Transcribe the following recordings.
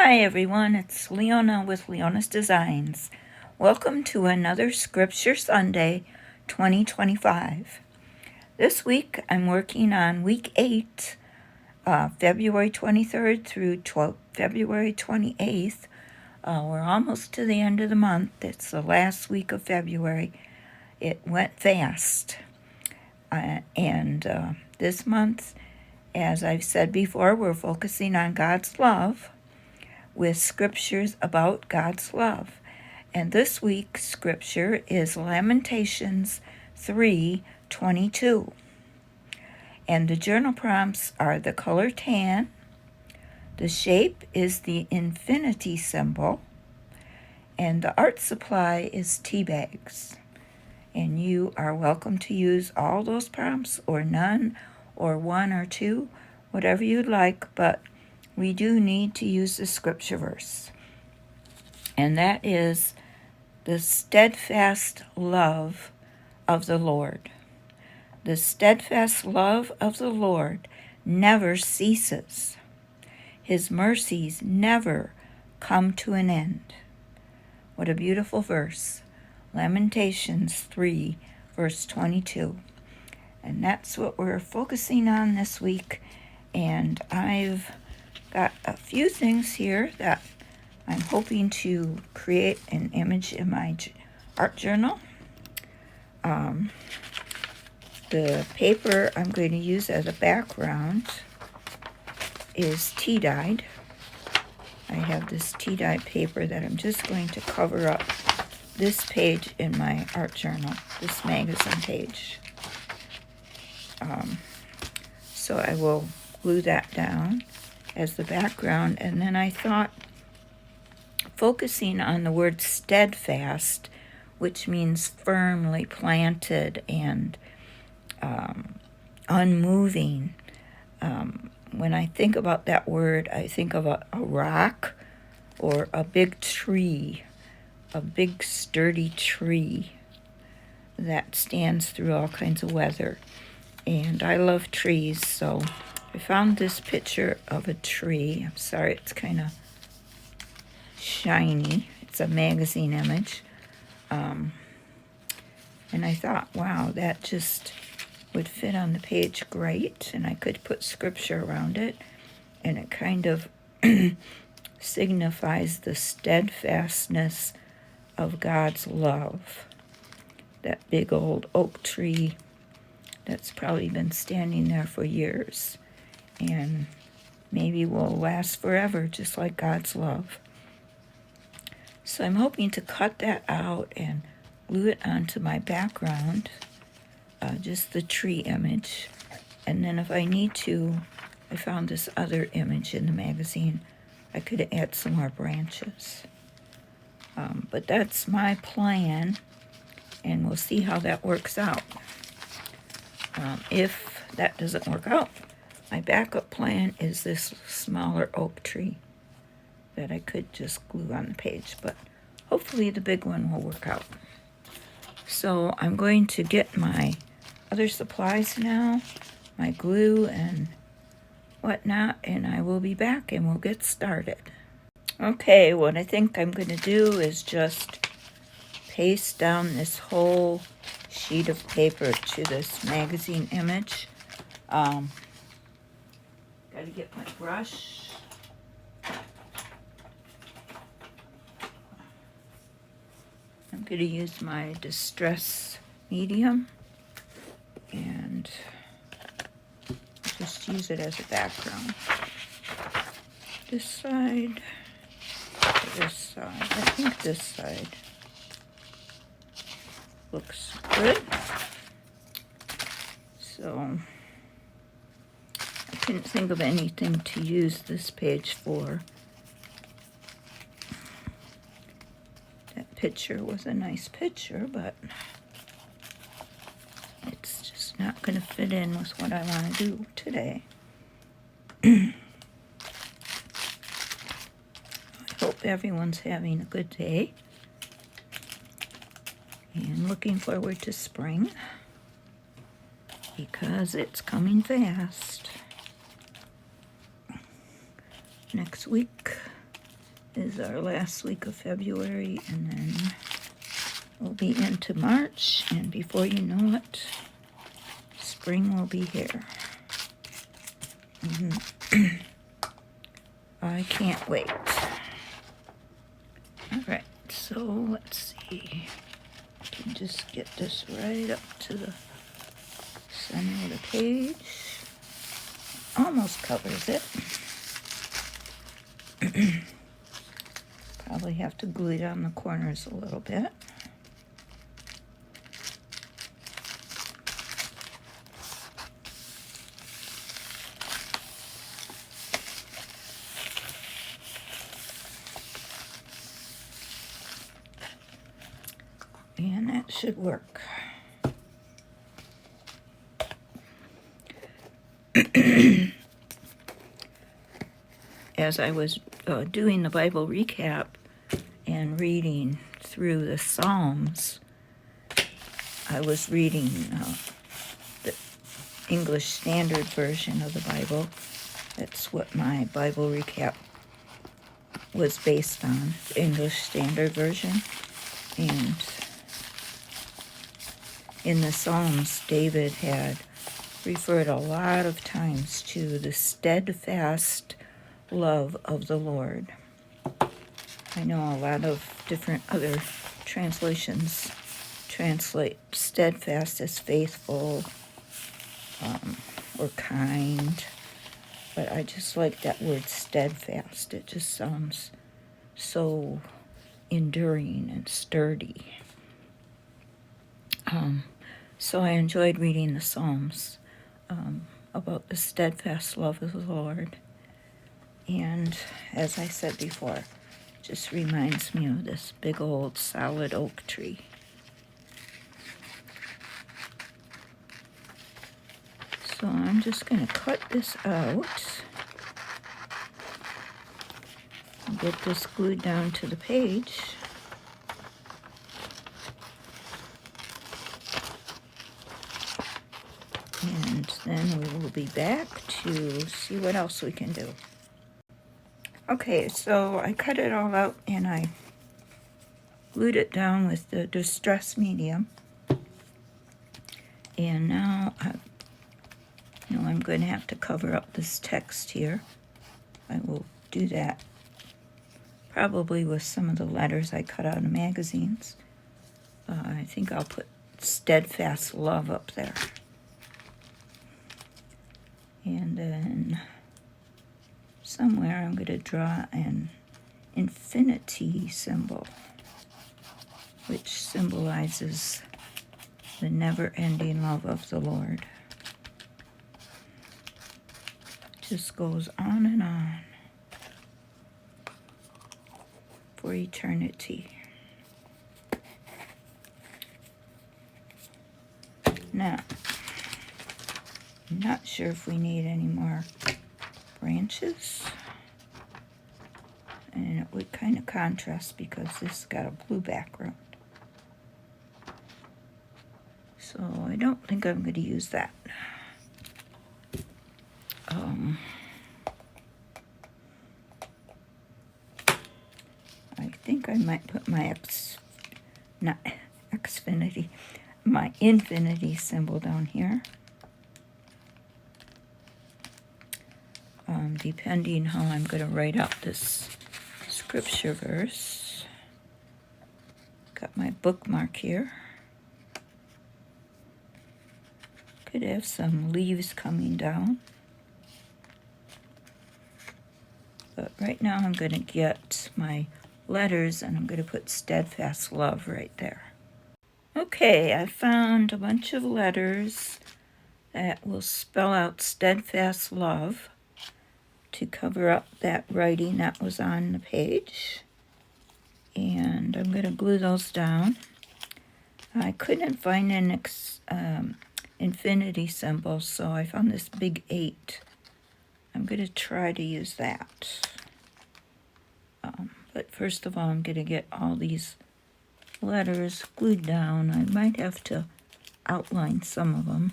Hi everyone, it's Leona with Leona's Designs. Welcome to another Scripture Sunday 2025. This week I'm working on week 8, February 23rd through February 28th. We're almost to the end of the month. It's the last week of February. It went fast. And this month, as I've said before, we're focusing on God's love, with scriptures about God's love. And this week's scripture is Lamentations 3:22. And the journal prompts are the color tan, the shape is the infinity symbol, and the art supply is tea bags. And you are welcome to use all those prompts or none or one or two, whatever you'd like, but we do need to use the scripture verse. And that is the steadfast love of the Lord. The steadfast love of the Lord never ceases. His mercies never come to an end. What a beautiful verse. Lamentations 3, verse 22. And that's what we're focusing on this week. And I've got a few things here that I'm hoping to create an image in my art journal. The paper I'm going to use as a background is tea-dyed. I have this tea-dyed paper that I'm just going to cover up this page in my art journal, this magazine page. So I will glue that down as the background, and then I thought focusing on the word steadfast, which means firmly planted and unmoving. When I think about that word, I think of a rock or a big tree, a big sturdy tree that stands through all kinds of weather. And I love trees, so I found this picture of a tree. I'm sorry, it's kind of shiny. It's a magazine image. And I thought, wow, that just would fit on the page great. And I could put scripture around it. And it kind of signifies the steadfastness of God's love. That big old oak tree that's probably been standing there for years and maybe will last forever, just like God's love. So I'm hoping to cut that out and glue it onto my background, just the tree image. And then if I need to, I found this other image in the magazine. I could add some more branches. But that's my plan, and we'll see how that works out. If that doesn't work out, my backup plan is this smaller oak tree that I could just glue on the page, but hopefully the big one will work out. So I'm going to get my other supplies now, my glue and whatnot, and I will be back and we'll get started. Okay, what I think I'm going to do is just paste down this whole sheet of paper to this magazine image. Got to get my brush. I'm going to use my distress medium and just use it as a background. This side, this side. I think this side looks good. So I couldn't think of anything to use this page for. That picture was a nice picture, but it's just not going to fit in with what I want to do today. I hope everyone's having a good day and looking forward to spring, because it's coming fast. Next week is our last week of February, and then we'll be into March, and before you know it, spring will be here. I can't wait. All right, so let's see. I can just get this right up to the center of the page. Almost covers it. Probably have to glue down the corners a little bit. And that should work. As I was doing the Bible recap and reading through the Psalms, I was reading the English Standard Version of the Bible. That's what my Bible recap was based on, the English Standard Version. And in the Psalms, David had referred a lot of times to the steadfast love of the Lord. I know a lot of different other translations translate steadfast as faithful or kind, but I just like that word steadfast. It just sounds so enduring and sturdy. So I enjoyed reading the Psalms about the steadfast love of the Lord. And as I said before, just reminds me of this big old solid oak tree. So I'm just going to cut this out and get this glued down to the page. And then we will be back to see what else we can do. Okay, so I cut it all out and I glued it down with the distress medium. And now I'm going to have to cover up this text here. I will do that probably with some of the letters I cut out of magazines. I think I'll put steadfast love up there. And then somewhere I'm going to draw an infinity symbol, which symbolizes the never-ending love of the Lord. Just goes on and on for eternity. Now, I'm not sure if we need any more branches. And it would kind of contrast because this got a blue background. So I don't think I'm going to use that. I think I might put my my infinity symbol down here. Depending how I'm going to write out this scripture verse. Got my bookmark here. Could have some leaves coming down. But right now I'm going to get my letters and I'm going to put steadfast love right there. Okay, I found a bunch of letters that will spell out steadfast love to cover up that writing that was on the page. And I'm going to glue those down. I couldn't find an infinity symbol, so I found this big 8. I'm going to try to use that. But first of all, I'm going to get all these letters glued down. I might have to outline some of them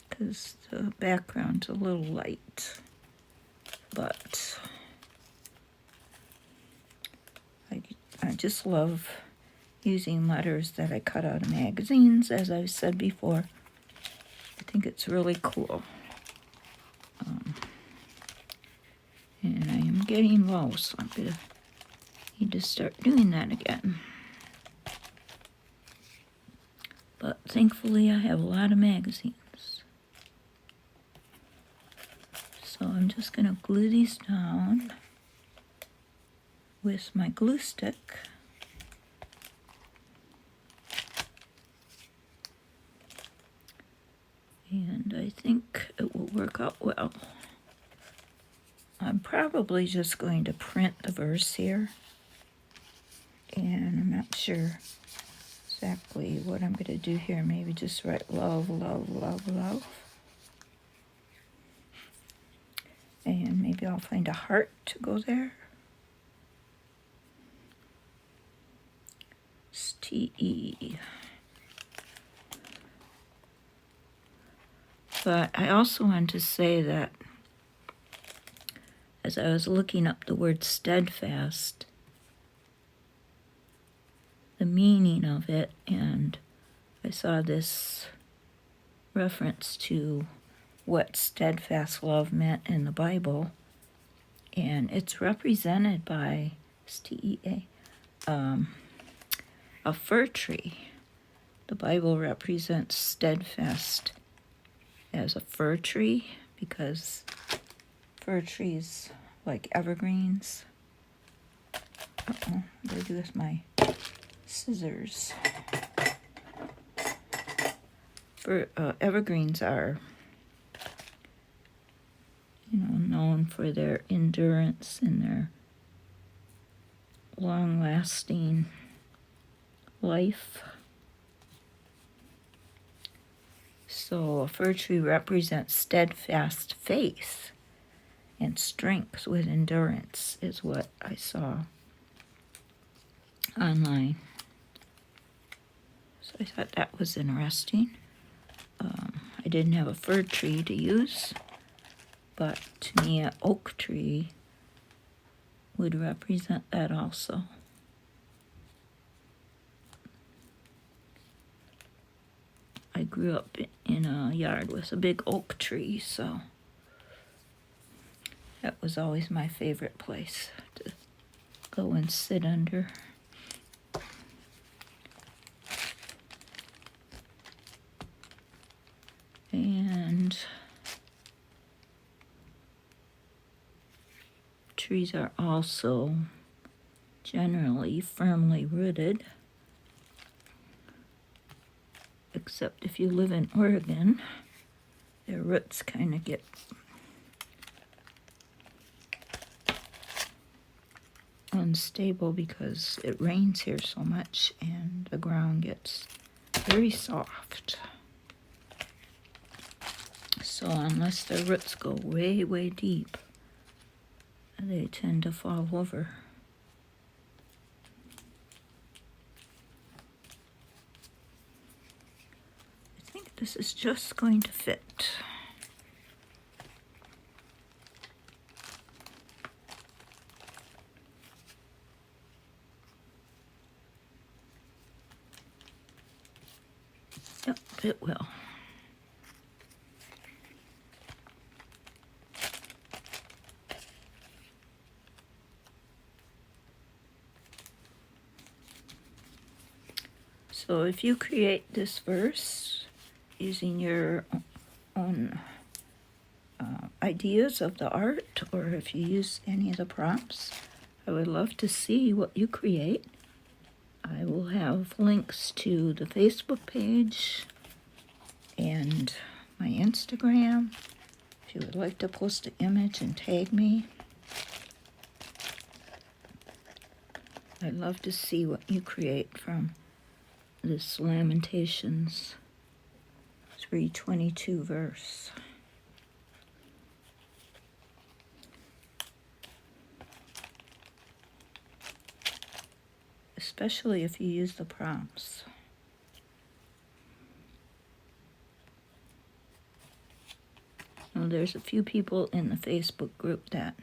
because the background's a little light. But I just love using letters that I cut out of magazines, as I've said before. I think it's really cool. And I am getting low, so I'm going to need to start doing that again. But thankfully I have a lot of magazines. So I'm just going to glue these down with my glue stick. And I think it will work out well. I'm probably just going to print the verse here. And I'm not sure exactly what I'm going to do here. Maybe just write love, love, love, love. And maybe I'll find a heart to go there. It's T-E. But I also want to say that as I was looking up the word steadfast, the meaning of it, and I saw this reference to what steadfast love meant in the Bible, and it's represented by T-E-A, a fir tree. The Bible represents steadfast as a fir tree because fir trees like evergreens. Uh-oh, what do I do with my scissors? Evergreens are, known for their endurance and their long-lasting life. So a fir tree represents steadfast faith and strength with endurance is what I saw online. So I thought that was interesting. I didn't have a fir tree to use, but to me an oak tree would represent that also. I grew up in a yard with a big oak tree, so that was always my favorite place to go and sit under. And trees are also generally firmly rooted, except if you live in Oregon, their roots kind of get unstable because it rains here so much and the ground gets very soft. So unless the roots go way, way deep, they tend to fall over. I think this is just going to fit. Yep, it will. So if you create this verse using your own ideas of the art, or if you use any of the prompts, I would love to see what you create. I will have links to the Facebook page and my Instagram if you would like to post an image and tag me. I'd love to see what you create from this Lamentations 3:22 verse. Especially if you use the prompts. Now, there's a few people in the Facebook group that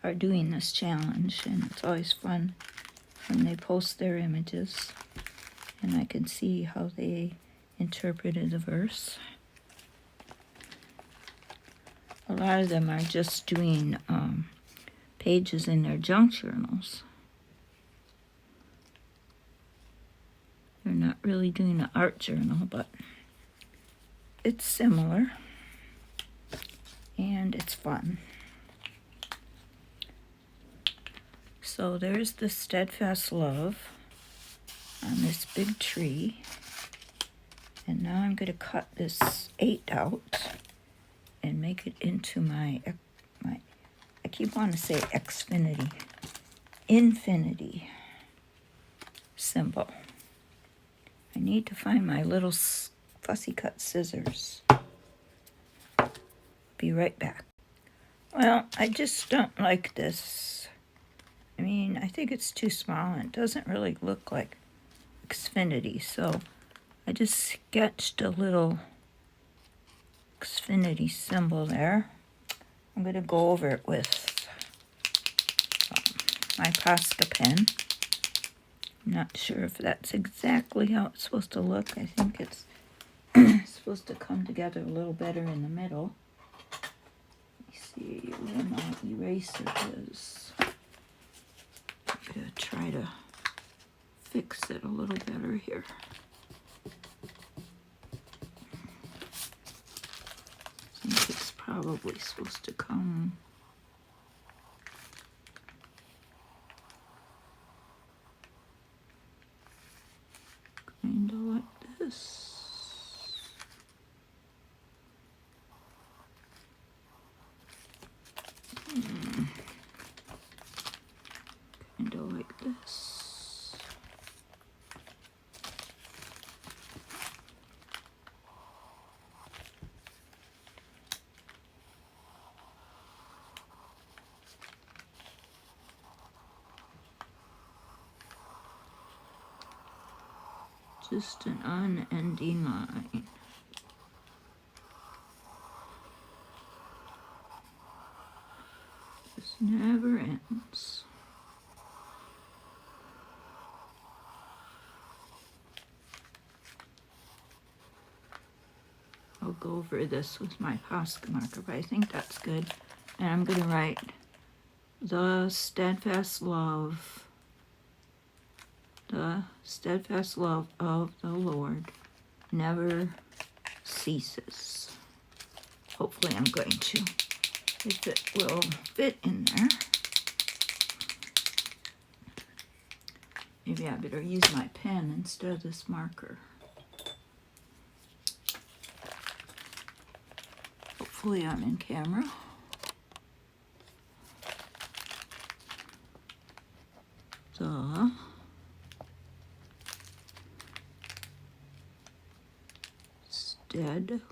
are doing this challenge, and it's always fun when they post their images, and I can see how they interpreted the verse. A lot of them are just doing pages in their junk journals. They're not really doing an art journal, but it's similar, and it's fun. So there's the steadfast love on this big tree. And now I'm going to cut this 8 out and make it into my I keep wanting to say Xfinity, infinity symbol. I need to find my little fussy cut scissors. Be right back. Well, I just don't like this. I mean, I think it's too small and it doesn't really look like Xfinity, so I just sketched a little Xfinity symbol there. I'm going to go over it with my Posca pen. I'm not sure if that's exactly how it's supposed to look. I think it's supposed to come together a little better in the middle. Let me see where my eraser is. I'm going to try to fix it a little better here. I think it's probably supposed to come kind of like this. Kind of like this. Just an unending line. This never ends. I'll go over this with my Posca marker, but I think that's good. And I'm going to write the steadfast love of the Lord never ceases. Hopefully I'm going to, if it will fit in there. Maybe I better use my pen instead of this marker. Hopefully I'm in camera. The Steadfast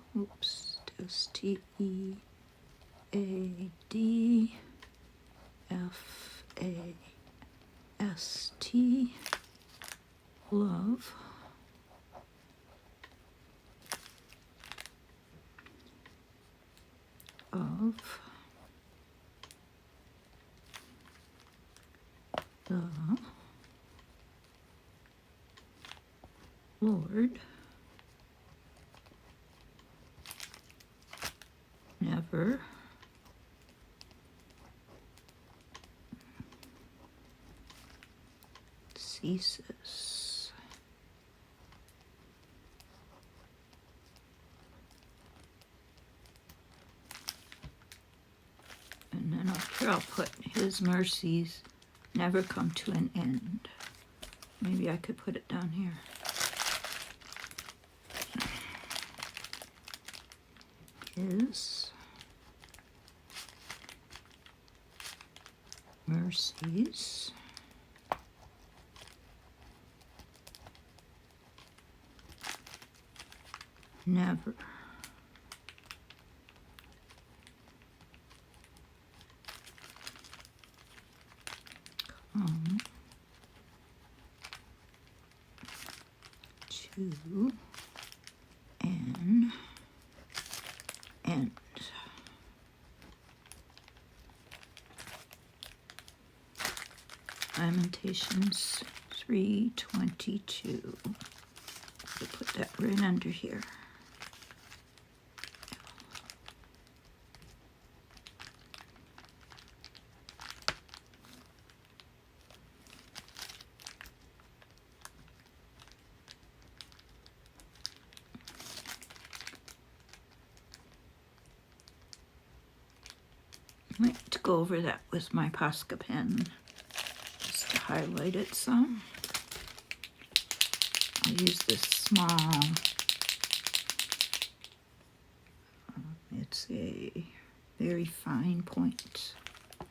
love of the Lord never ceases. And then up here I'll put his mercies never come to an end. Maybe I could put it down here. His mercies never come to an end. Love-Lamentations 3:22. I'll put that right under here. I might go over that with my Posca pen just to highlight it some. I use this small, it's a very fine point. I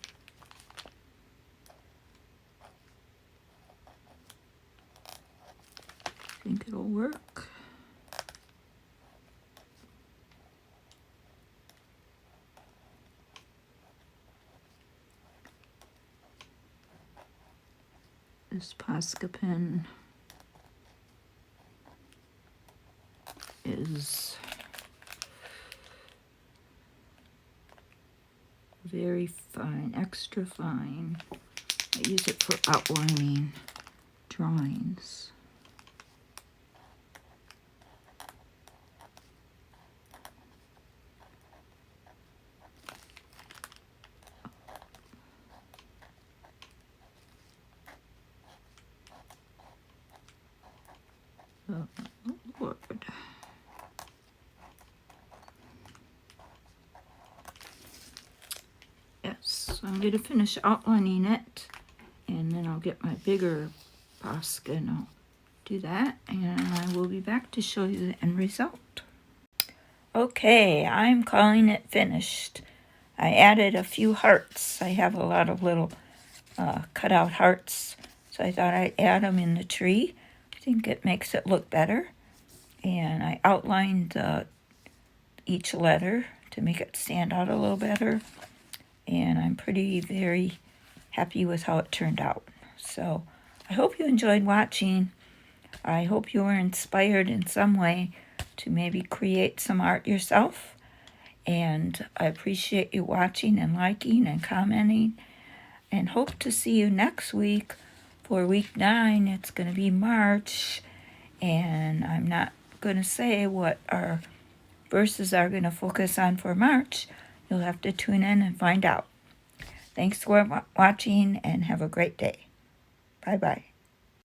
think it'll work. This Posca pen is very fine, extra fine. I use it for outlining drawings. Oh, Lord. Yes, so I'm going to finish outlining it, and then I'll get my bigger Posca and I'll do that, and I will be back to show you the end result. Okay, I'm calling it finished. I added a few hearts. I have a lot of little cutout hearts, so I thought I'd add them in the tree. I think it makes it look better. And I outlined each letter to make it stand out a little better. And I'm very happy with how it turned out. So I hope you enjoyed watching. I hope you were inspired in some way to maybe create some art yourself. And I appreciate you watching and liking and commenting. And hope to see you next week for week 9. It's going to be March. And I'm not going to say what our verses are going to focus on for March. You'll have to tune in and find out. Thanks for watching and have a great day. Bye-bye.